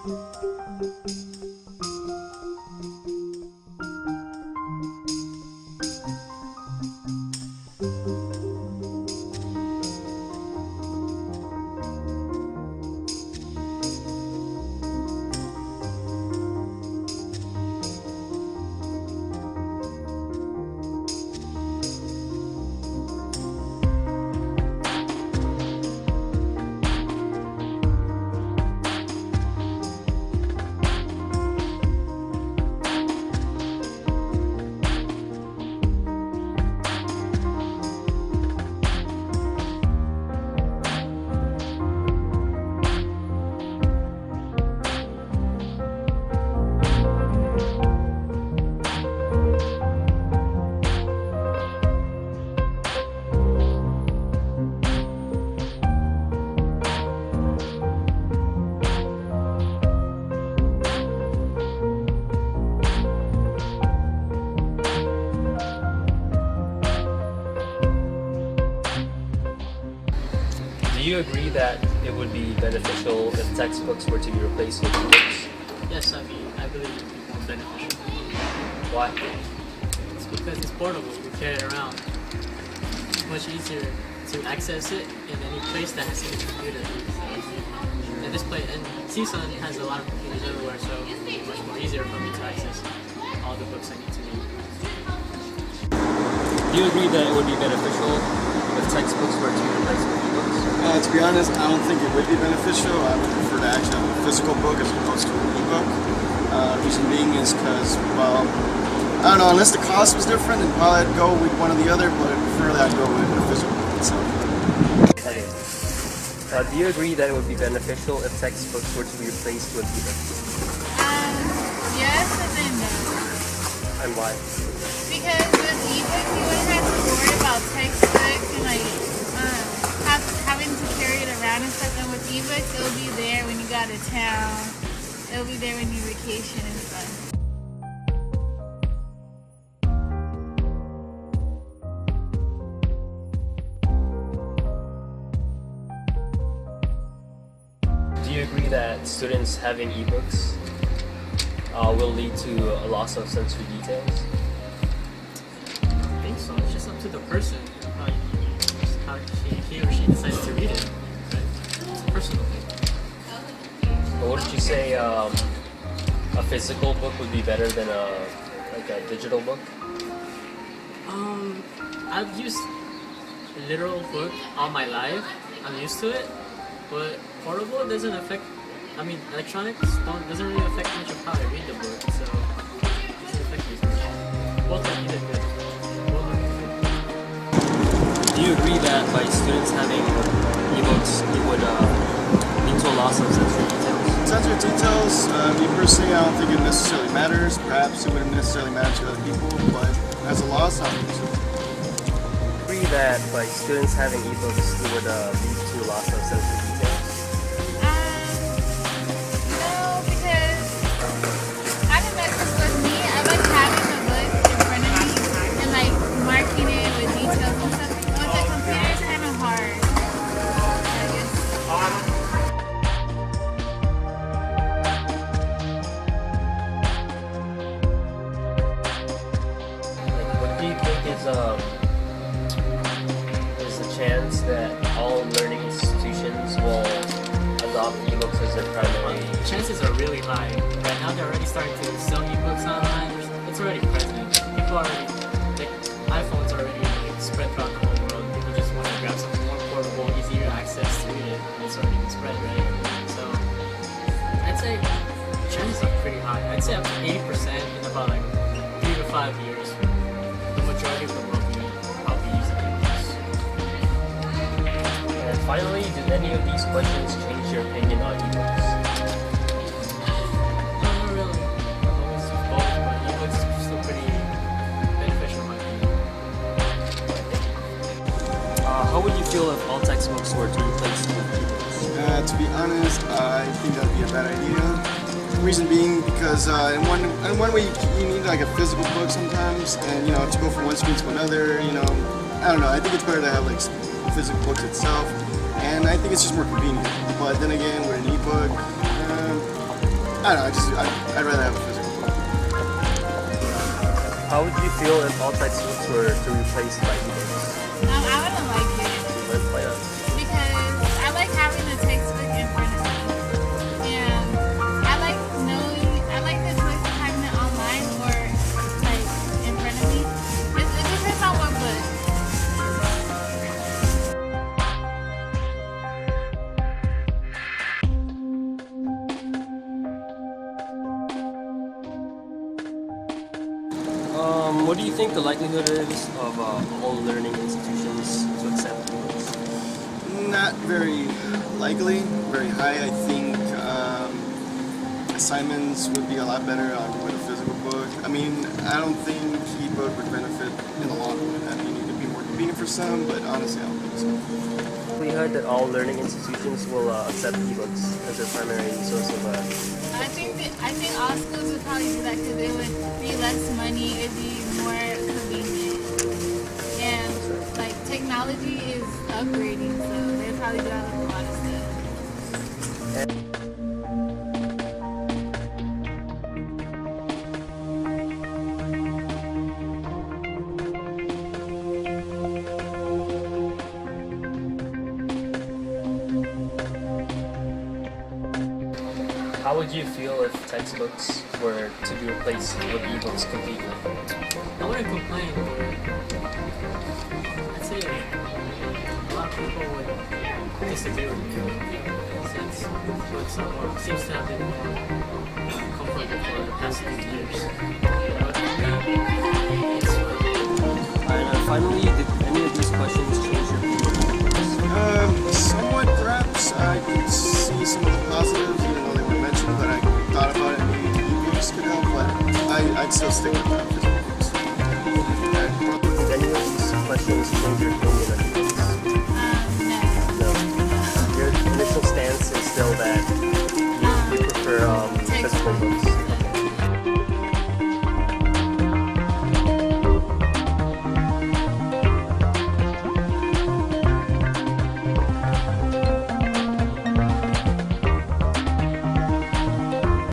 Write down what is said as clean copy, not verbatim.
Do you agree that it would be beneficial if textbooks were to be replaced with ebooks? Yes, I believe it would be more beneficial. Why? It's because it's portable. You carry it around. It's much easier to access it in any place that has a computer. And CSUN has a lot of computers everywhere, so it's much more easier for me to access all the books I need to read. Do you agree that it would be beneficial if textbooks were to be replaced with ebooks? To be honest, I don't think it would be beneficial. I would prefer to actually have a physical book as opposed to an ebook. Reason being is because, well, I don't know, unless the cost was different, then probably I'd go with one or the other, but I'd prefer that I'd go with a physical book itself. Okay. Do you agree that it would be beneficial if textbooks were to be replaced with ebooks? Yes, and then no. And why? Because with ebooks, you wouldn't have to worry about textbooks and having to carry it around and stuff. And with ebooks, it'll be there when you go out of town. It'll be there when you vacation and stuff. Do you agree that students having ebooks will lead to a loss of sensory details? I think so. It's just up to the person how he or she decides to read it. Right? It's a personal thing. But wouldn't you say a physical book would be better than a digital book? I've used a literal book all my life. I'm used to it. But portable doesn't affect. Electronics doesn't really affect much of how I read the book. So it doesn't affect me much. Both are either good. Both are good. Do you agree that by students having ebooks, it would lead to a loss of sensory details? Sensory details, me personally, I don't think it necessarily matters. Perhaps it wouldn't necessarily matter to other people, but as a loss, I don't think so. Agree that by students having ebooks, it would lead to a loss of sensory details? No, because I don't know, because with me, I like having the book in front of me and like marking it with details and stuff. With the computer, it's kind of hard. I guess. What do you think is the chance that all learning institutions will adopt ebooks as their primary? Chances are really high. Right now, they're already starting to sell ebooks online. It's already present. People already, iPhones are already spread throughout the whole world. People just want to grab something more portable, easier access to read it, and it's already been spread, right? So, I'd say chances are pretty high. I'd say up to 80% in about 3 to 5 years. The majority of the world will probably use ebooks. And finally, did any of these questions change your opinion on ebooks? Not really. I've always used both, but ebooks are still pretty beneficial in my opinion. How would you feel if all textbooks were to replace with ebooks? To be honest, I think that would be a bad idea. Reason being because in one way you need like a physical book sometimes, and to go from one screen to another, I don't know. I think it's better to have like physical books itself, and I think it's just more convenient. But then again, with an ebook, I don't know. I'd rather have a physical book. How would you feel if all textbooks were to be replaced by ebooks? I wouldn't like it Why not? because I like having the textbook in front of me, and I like the choice of having it online or like in front of me. It depends on what book. What do you think the likelihood is of all learning institutions to accept ebooks? Not very likely, very high. I think assignments would be a lot better with a physical book. I mean, I don't think ebook would benefit in the long run. I mean, it could be more convenient for some, but honestly, I don't think so. Likelihood that all learning institutions will accept ebooks as their primary source of I think all schools would probably do that because it would be less money, it'd be more convenient, and like technology is upgrading, so they'd probably do that with a lot of stuff. How would you feel if textbooks were to be replaced with ebooks completely? I wouldn't complain, but I'd say a lot of people would disagree with me since books seems to have been more comfortable for the past few years. But for me, it's And finally, did any of these questions change your view on ebooks? Somewhat, perhaps. I could see some of the positives, even though they were mentioned, but I thought about it and maybe ebooks could help, but I'd still stick with physical books. Did any of these questions change your opinion on ebooks?